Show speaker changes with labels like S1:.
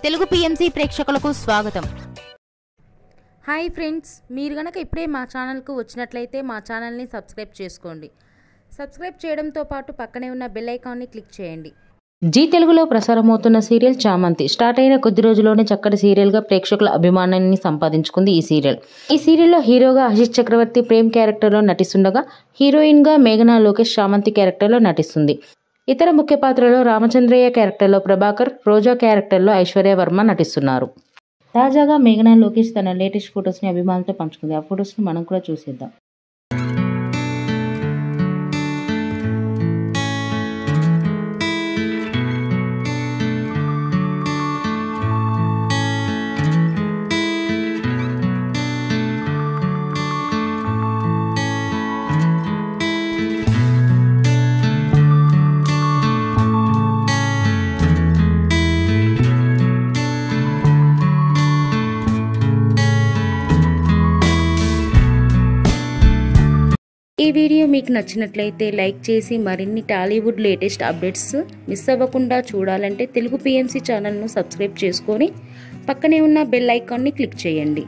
S1: Telugu PMC ప్రేక్షకులకు స్వాగతం.
S2: Hi friends, మీరు గనక ఇప్పుడే మా ఛానల్కు వచ్చినట్లయితే మా ఛానల్ని సబ్స్క్రైబ్ చేసుకోండి. సబ్స్క్రైబ్ చేయడంతో పాటు పక్కనే ఉన్న బెల్ ఐకాన్ని క్లిక్ చేయండి.
S3: జీ తెలుగులో ప్రసారమవుతున్న సీరియల్ చామంతి స్టార్ట్ అయిన కొద్ది రోజుల్లోనే చక్కటి సీరియల్గా ప్రేక్షకుల అభిమానాన్ని సంపాదించుకుంది ఈ సీరియల్. ఈ సీరియల్లో హీరోగా ఆశిష్ చక్రవర్తి ప్రేమ్ క్యారెక్టర్లో నటిస్తుండగా హీరోయిన్గా మేఘనా లోకేష్ చామంతి క్యారెక్టర్లో నటిస్తుంది. ఇతర ముఖ్య పాత్రలో రామచంద్రయ్య క్యారెక్టర్లో ప్రభాకర్, రోజా క్యారెక్టర్లో ఐశ్వర్య వర్మ నటిస్తున్నారు. తాజాగా మేఘనా లోకేష్ తన లేటెస్ట్ ఫొటోస్ని అభిమానులతో పంచుకుంది. ఆ ఫొటోస్ని మనం కూడా చూసేద్దాం.
S2: ఈ వీడియో మీకు నచ్చినట్లయితే లైక్ చేసి మరిన్ని టాలీవుడ్ లేటెస్ట్ అప్డేట్స్ మిస్ అవ్వకుండా చూడాలంటే తెలుగు పిఎంసి ఛానల్ను సబ్స్క్రైబ్ చేసుకొని పక్కనే ఉన్న బెల్ ఐకాన్ని క్లిక్ చేయండి.